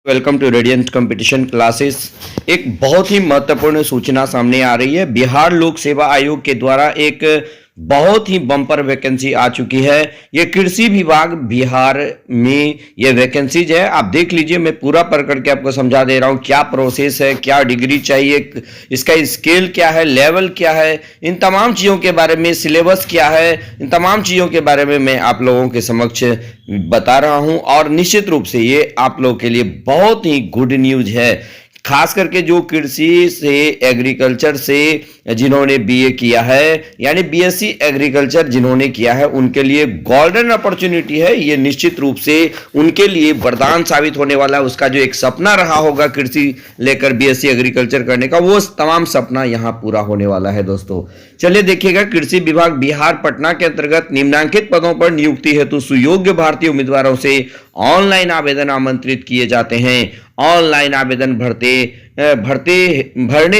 Welcome to Radiant competition classes. एक बहुत ही महत्वपूर्ण सूचना सामने आ रही है। बिहार लोक सेवा आयोग के द्वारा एक बहुत ही बम्पर वैकेंसी आ चुकी है। ये कृषि विभाग बिहार में ये वैकेंसीज है। आप देख लीजिए, मैं पूरा पढ़ करके आपको समझा दे रहा हूँ क्या प्रोसेस है, क्या डिग्री चाहिए, इसका स्केल क्या है, लेवल क्या है, इन तमाम चीज़ों के बारे में, सिलेबस क्या है, इन तमाम चीज़ों के बारे में मैं आप लोगों के समक्ष बता रहा हूं। और निश्चित रूप से ये आप लोगों के लिए बहुत ही गुड न्यूज है, खास करके जो कृषि से, एग्रीकल्चर से जिन्होंने बीए किया है, यानी बीएससी एग्रीकल्चर जिन्होंने किया है, उनके लिए गोल्डन अपॉर्चुनिटी है। ये निश्चित रूप से उनके लिए वरदान साबित होने वाला है। उसका जो एक सपना रहा होगा कृषि लेकर बीएससी एग्रीकल्चर करने का, वो तमाम सपना यहां पूरा होने वाला है। दोस्तों चलिए देखिएगा, कृषि विभाग बिहार पटना के अंतर्गत निम्नलिखित पदों पर नियुक्ति हेतु सुयोग्य भारतीय उम्मीदवारों से ऑनलाइन आवेदन आमंत्रित किए जाते हैं। ऑनलाइन आवेदन भरने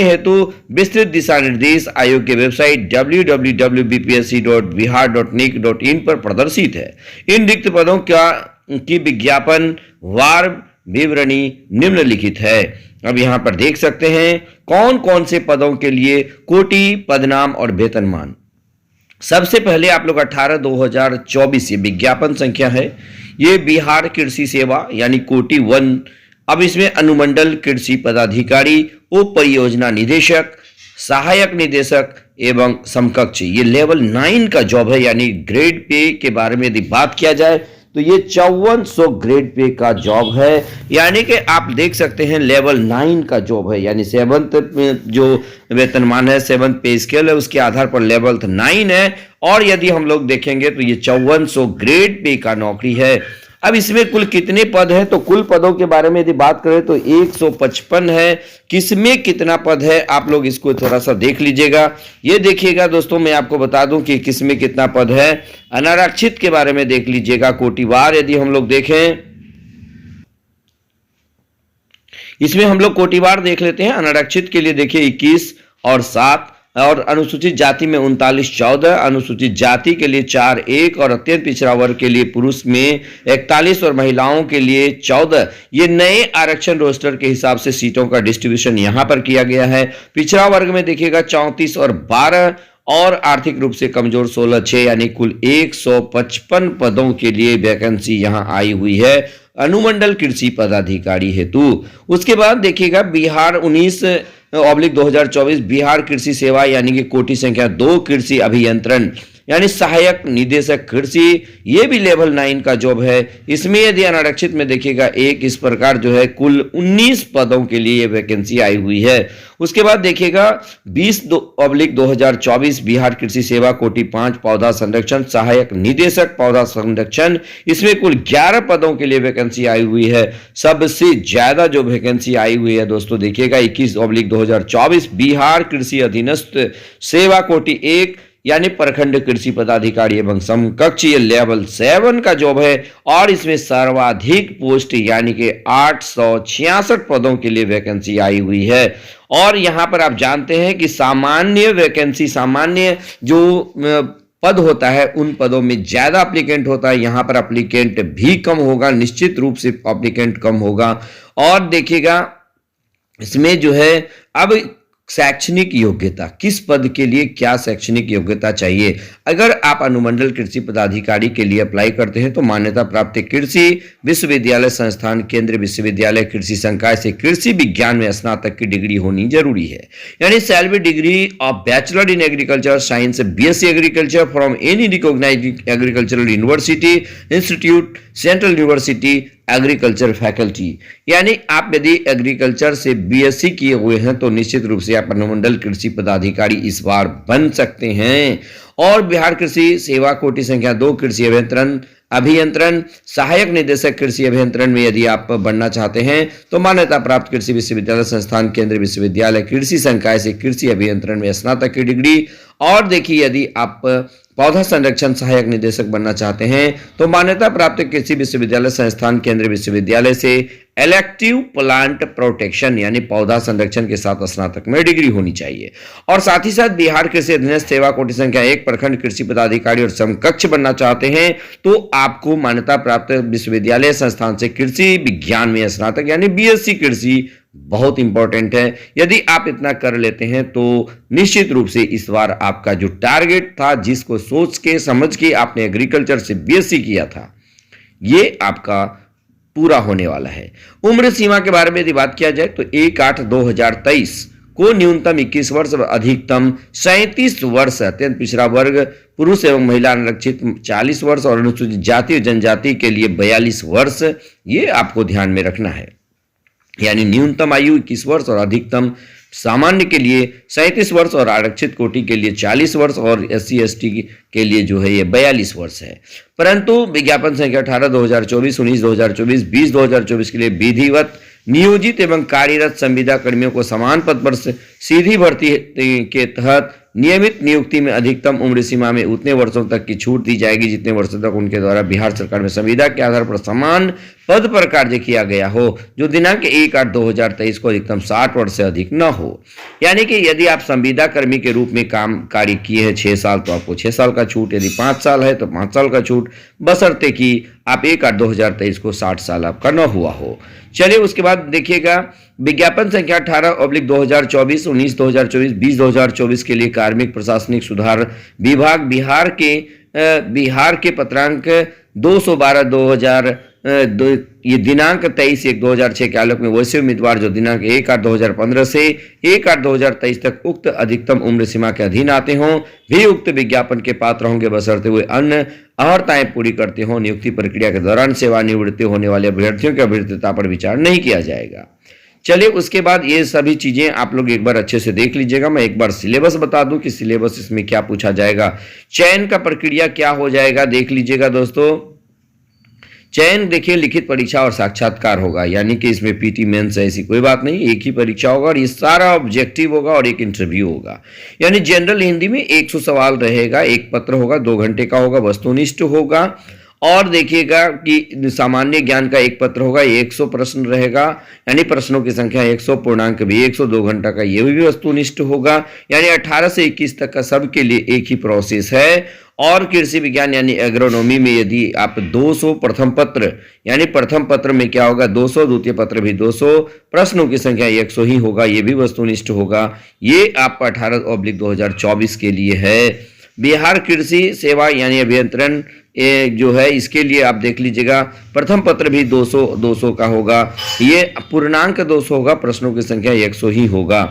हेतु विस्तृत दिशा निर्देश आयोग की वेबसाइट www.bpsc.bihar.nic.in पर प्रदर्शित है। इन रिक्त पदों की विज्ञापन वार विवरणी निम्नलिखित है। अब यहां पर देख सकते हैं कौन कौन से पदों के लिए कोटि, पदनाम और वेतनमान। सबसे पहले आप लोग 18/2024 ये विज्ञापन संख्या है। ये बिहार कृषि सेवा यानी कोटि 1। अब इसमें अनुमंडल कृषि पदाधिकारी, उप परियोजना निदेशक, सहायक निदेशक एवं समकक्ष, ये लेवल 9 का जॉब है। यानी ग्रेड पे के बारे में यदि बात किया जाए तो ये 5400 ग्रेड पे का जॉब है। यानी कि आप देख सकते हैं लेवल 9 का जॉब है। यानी 7th जो वेतनमान है, 7th पे स्केल है, उसके आधार पर लेवल 9 है। और यदि हम लोग देखेंगे तो ये 5400 ग्रेड पे का नौकरी है। अब इसमें कुल कितने पद हैं, तो कुल पदों के बारे में यदि बात करें तो 155 है। किसमें कितना पद है आप लोग इसको थोड़ा सा देख लीजिएगा। ये देखिएगा दोस्तों, मैं आपको बता दूं कि किसमें कितना पद है। अनारक्षित के बारे में देख लीजिएगा, कोटिवार यदि हम लोग देखें, इसमें हम लोग कोटिवार देख लेते हैं। अनारक्षित के लिए देखिए 21 और 7, और अनुसूचित जाति में 39-14, अनुसूचित जाति के लिए 4-1 और अत्यंत पिछड़ा वर्ग के लिए पुरुष में 41 और महिलाओं के लिए 14। ये नए आरक्षण रोस्टर के हिसाब से सीटों का डिस्ट्रीब्यूशन यहां पर किया गया है। पिछड़ा वर्ग में देखिएगा 34 और 12 और आर्थिक रूप से कमजोर 16-6, यानी कुल 155 पदों के लिए वैकेंसी यहां आई हुई है अनुमंडल कृषि पदाधिकारी हेतु। उसके बाद देखिएगा बिहार 19/2024 बिहार कृषि सेवा यानी कि कोटि संख्या 2 कृषि अभियंत्रण यानी सहायक निदेशक कृषि, ये भी लेवल 9 का जॉब है। इसमें यदि अनारक्षित में देखिएगा एक इस प्रकार जो है कुल 19 पदों के लिए ये वैकेंसी आई हुई है। उसके बाद देखिएगा 20/2024 बिहार कृषि सेवा कोटि 5 पौधा संरक्षण सहायक निदेशक पौधा संरक्षण, इसमें कुल 11 पदों के लिए वैकेंसी आई हुई है। सबसे ज्यादा जो वैकेंसी आई हुई है दोस्तों देखिएगा 21/2024 बिहार कृषि अधीनस्थ सेवा कोटि 1 यानी प्रखंड कृषि पदाधिकारी एवं समकक्ष, ये लेवल 7 का जॉब है। और इसमें सर्वाधिक पोस्ट यानी कि 866 पदों के लिए वैकेंसी आई हुई है। और यहां पर आप जानते हैं कि सामान्य वैकेंसी, सामान्य जो पद होता है उन पदों में ज्यादा एप्लीकेंट होता है, यहां पर एप्लीकेंट भी कम होगा, निश्चित रूप से एप्लीकेंट कम होगा। और देखिएगा इसमें जो है अब शैक्षणिक योग्यता, किस पद के लिए क्या शैक्षणिक योग्यता चाहिए। अगर आप अनुमंडल कृषि पदाधिकारी के लिए अप्लाई करते हैं तो मान्यता प्राप्त कृषि विश्वविद्यालय संस्थान, केंद्रीय विश्वविद्यालय, कृषि संकाय से कृषि विज्ञान में स्नातक की डिग्री होनी जरूरी है। यानी shall be degree of bachelor in agriculture science, BSc agriculture from any recognised agricultural university, institute, central university, agriculture faculty. यानी आप यदि एग्रीकल्चर से बीएससी किए हुए हैं तो निश्चित रूप से आप अनुमंडल कृषि पदाधिकारी इस बार बन सकते हैं। और बिहार कृषि सेवा कोटि संख्या 2 कृषि अभियंत्रण सहायक निदेशक कृषि अभियंत्रण में यदि आप बनना चाहते हैं तो मान्यता प्राप्त कृषि विश्वविद्यालय संस्थान, केंद्रीय विश्वविद्यालय, कृषि संकाय से कृषि अभियंत्रण में स्नातक की डिग्री। और देखिए यदि आप पौधा संरक्षण सहायक निदेशक बनना चाहते हैं तो मान्यता प्राप्त कृषि विश्वविद्यालय संस्थान, केंद्रीय विश्वविद्यालय से इलेक्टिव प्लांट प्रोटेक्शन यानी पौधा संरक्षण के साथ स्नातक में डिग्री होनी चाहिए। और साथ ही साथ बिहार कृषि अधीनस्थ सेवा कोटि संख्या 1 प्रखंड कृषि पदाधिकारी और समकक्ष बनना चाहते हैं तो आपको मान्यता प्राप्त विश्वविद्यालय संस्थान से कृषि विज्ञान में स्नातक यानी बीएससी कृषि बहुत इंपॉर्टेंट है। यदि आप इतना कर लेते हैं तो निश्चित रूप से इस बार आपका जो टारगेट था, जिसको सोच के समझ के आपने एग्रीकल्चर से बीएससी किया था, ये आपका पूरा होने वाला है। उम्र सीमा के बारे में यदि बात किया जाए तो 1/8/2023 को न्यूनतम 21 वर्ष और अधिकतम 37 वर्ष, अत्यंत पिछड़ा वर्ग पुरुष एवं महिला आरक्षित 40 वर्ष और अनुसूचित जाति और जनजाति के लिए 42 वर्ष, ये आपको ध्यान में रखना है। यानी न्यूनतम आयु 21 वर्ष और अधिकतम सामान्य के लिए 37 वर्ष और आरक्षित कोटि के लिए 40 वर्ष और SC ST के लिए जो है ये 42 वर्ष है। परंतु विज्ञापन संख्या 18/2024, 19/2024, 20/2024 के लिए विधिवत नियोजित एवं कार्यरत संविदा कर्मियों को समान पद पर सीधी भर्ती के तहत नियमित नियुक्ति में अधिकतम उम्र सीमा में उतने वर्षों तक की छूट दी जाएगी जितने वर्षों तक उनके द्वारा बिहार सरकार में संविदा के आधार पर समान पद पर कार्य किया गया हो, जो दिनांक 1/8/2023 को अधिकतम 60 वर्ष से अधिक न हो। यानी कि यदि आप संविदा कर्मी के रूप में कार्य किए हैं 6 साल तो आपको 6 साल का छूट, यदि 5 साल है तो 5 साल का छूट, बशर्ते कि आप 1/8/2023 को 60 साल आपका न हुआ हो। चलिए उसके बाद देखिएगा विज्ञापन संख्या 18/2024, 19/2024, 20/2024 के लिए कार्मिक प्रशासनिक सुधार विभाग बिहार के पत्रांक 212/2002 ये दिनांक 23/1/2006 के आलोक में वैसे उम्मीदवार जो दिनांक 1/8/2015 से 1/8/2023 तक उक्त अधिकतम उम्र सीमा के अधीन आते हों भी उक्त विज्ञापन के पात्र होंगे, बशर्ते हुए अन्य अहर्ताएं पूरी करते हों। नियुक्ति प्रक्रिया के दौरान सेवानिवृत्त होने वाले अभ्यर्थियों की अभ्यर्थता पर विचार नहीं किया जाएगा। चलिए उसके बाद ये सभी चीजें आप लोग एक बार अच्छे से देख लीजिएगा। मैं एक बार सिलेबस बता दूं कि सिलेबस इसमें क्या पूछा जाएगा। चयन का प्रक्रिया क्या हो जाएगा देख लीजिएगा दोस्तों। चयन देखिए लिखित परीक्षा और साक्षात्कार होगा, यानी कि इसमें पीटी मेंस ऐसी कोई बात नहीं, एक ही परीक्षा होगा और ये सारा ऑब्जेक्टिव होगा और एक इंटरव्यू होगा। यानी जनरल हिंदी में 100 सवाल रहेगा, एक पत्र होगा, 2 घंटे का होगा, वस्तुनिष्ठ होगा। और देखिएगा कि सामान्य ज्ञान का एक पत्र होगा, 100 प्रश्न रहेगा, यानी प्रश्नों की संख्या 100, पूर्णांक भी 100, 2 घंटा का ये भी वस्तुनिष्ठ होगा। यानी 18 से 21 तक का सबके लिए एक ही प्रोसेस है। और कृषि विज्ञान यानी एग्रोनॉमी में यदि आप 200 प्रथम पत्र, यानी प्रथम पत्र में क्या होगा 200, द्वितीय पत्र भी 200, प्रश्नों की संख्या 100 ही होगा, ये भी वस्तुनिष्ठ होगा। ये आपका 18/2024 के लिए है। बिहार कृषि सेवा यानी अभियंत्रण जो है इसके लिए आप देख लीजिएगा, प्रथम पत्र भी 200 का होगा, ये पूर्णांक 200 होगा, प्रश्नों की संख्या 100 ही होगा।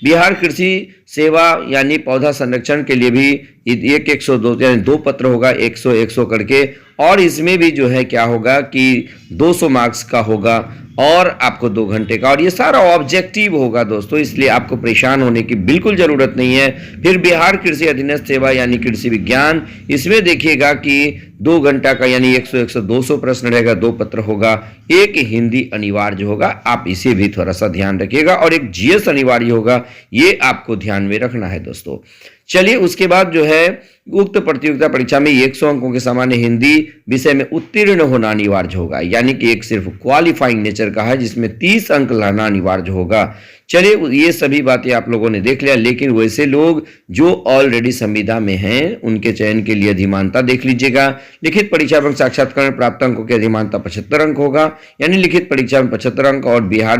बिहार कृषि सेवा यानी पौधा संरक्षण के लिए भी 102 यानी 2 पत्र होगा, 100 करके, और इसमें भी जो है क्या होगा कि 200 मार्क्स का होगा और आपको 2 घंटे का, और ये सारा ऑब्जेक्टिव होगा दोस्तों, इसलिए आपको परेशान होने की बिल्कुल जरूरत नहीं है। फिर बिहार कृषि अधीनस्थ सेवा यानी कृषि विज्ञान, इसमें देखिएगा कि 2 घंटा का यानी 100 200 प्रश्न रहेगा, 2 पत्र होगा, एक हिंदी अनिवार्य होगा, आप इसे भी थोड़ा सा ध्यान रखिएगा, और एक जीएस अनिवार्य होगा, ये आपको ध्यान में रखना है दोस्तों। चलिए उसके बाद जो है उक्त प्रतियोगिता परीक्षा में 100 अंकों के सामान्य हिंदी विषय में उत्तीर्ण होना अनिवार्य होगा, यानी कि एक सिर्फ क्वालिफाइंग नेचर का है जिसमें 30 अंक लाना अनिवार्य होगा। चलिए ये सभी बातें आप लोगों ने देख लिया, लेकिन वैसे लोग जो ऑलरेडी संविदा में हैं उनके चयन के लिए अधिमानता देख लीजिएगा। लिखित परीक्षा एवं साक्षात्कार में प्राप्त अंकों की अधिमानता 75 अंक होगा, यानी लिखित परीक्षा में 75 अंक, और बिहार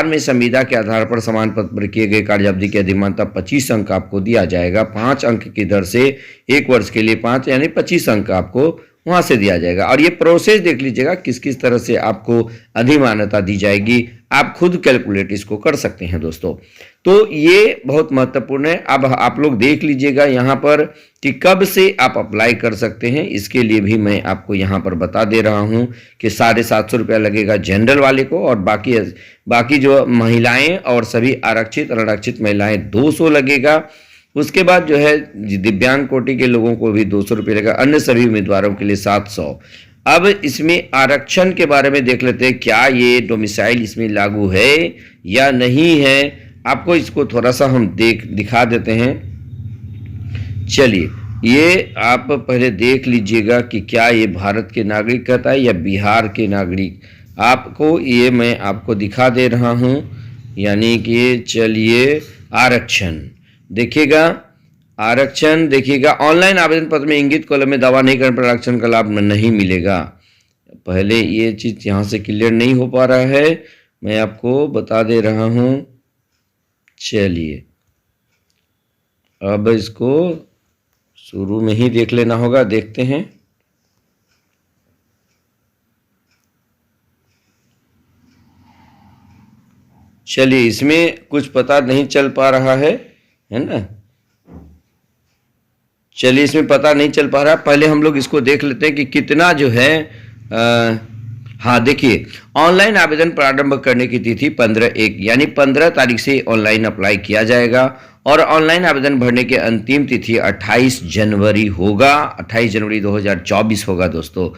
में संविदा के आधार पर समान पद पर किए गए कार्य अवधि की अधिमानता 25 अंक आपको दिया जाएगा। 5 अंक की दर से 1 वर्ष के लिए 5 यानी 25 अंक आपको वहां से दिया जाएगा। और ये प्रोसेस देख लीजिएगा किस किस तरह से आपको अधिमानता दी जाएगी, आप खुद कैलकुलेट इसको कर सकते हैं दोस्तों। तो ये बहुत महत्वपूर्ण है। अब आप लोग देख लीजिएगा यहाँ पर कि कब से आप अप्लाई कर सकते हैं, इसके लिए भी मैं आपको यहाँ पर बता दे रहा हूँ कि 750 रुपया लगेगा जनरल वाले को, और बाकी जो महिलाएं और सभी आरक्षित और अनारक्षित महिलाएं 200 लगेगा। उसके बाद जो है दिव्यांग कोटि के लोगों को भी 200 रुपये लगेगा, अन्य सभी उम्मीदवारों के लिए 700। अब इसमें आरक्षण के बारे में देख लेते हैं, क्या ये डोमिसाइल इसमें लागू है या नहीं है। आपको इसको थोड़ा सा हम दिखा देते हैं। चलिए ये आप पहले देख लीजिएगा कि क्या ये भारत के नागरिक कहता है या बिहार के नागरिक। आपको ये मैं आपको दिखा दे रहा हूँ, यानी कि चलिए आरक्षण देखिएगा। आरक्षण देखिएगा, ऑनलाइन आवेदन पत्र में इंगित कॉलम में दावा नहीं करने पर आरक्षण का लाभ नहीं मिलेगा। पहले ये चीज़ यहाँ से क्लियर नहीं हो पा रहा है, मैं आपको बता दे रहा हूँ। चलिए अब इसको शुरू में ही देख लेना होगा, देखते हैं। चलिए इसमें कुछ पता नहीं चल पा रहा है ना। चलिए इसमें पता नहीं चल पा रहा, पहले हम लोग इसको देख लेते हैं कि कितना जो है हाँ देखिए, ऑनलाइन आवेदन प्रारंभ करने की तिथि 15/1 यानी 15 तारीख से ऑनलाइन अप्लाई किया जाएगा और ऑनलाइन आवेदन भरने की अंतिम तिथि 28 जनवरी होगा, 28 जनवरी 2024 होगा दोस्तों।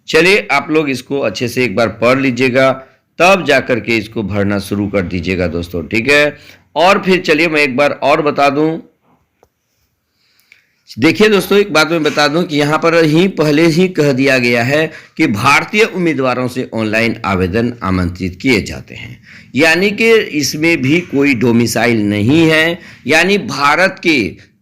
चलिए आप लोग इसको अच्छे से एक बार पढ़ लीजिएगा, तब जाकर के इसको भरना शुरू कर दीजिएगा दोस्तों, ठीक है। और फिर चलिए मैं एक बार और बता दूं, देखिए दोस्तों एक बात मैं बता दूं कि यहाँ पर ही पहले ही कह दिया गया है कि भारतीय उम्मीदवारों से ऑनलाइन आवेदन आमंत्रित किए जाते हैं, यानी कि इसमें भी कोई डोमिसाइल नहीं है, यानी भारत के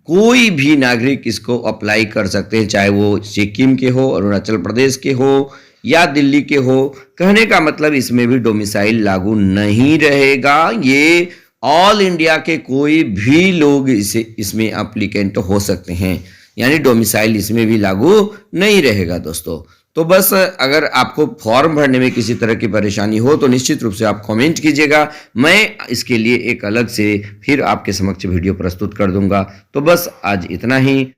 कोई भी नागरिक इसको अप्लाई कर सकते हैं, चाहे वो सिक्किम के हो, अरुणाचल प्रदेश के हो या दिल्ली के हो। कहने का मतलब इसमें भी डोमिसाइल लागू नहीं रहेगा, ये ऑल इंडिया के कोई भी लोग इसमें एप्लीकेंट हो सकते हैं, यानी डोमिसाइल इसमें भी लागू नहीं रहेगा दोस्तों। तो बस अगर आपको फॉर्म भरने में किसी तरह की परेशानी हो तो निश्चित रूप से आप कमेंट कीजिएगा, मैं इसके लिए एक अलग से फिर आपके समक्ष वीडियो प्रस्तुत कर दूंगा। तो बस आज इतना ही।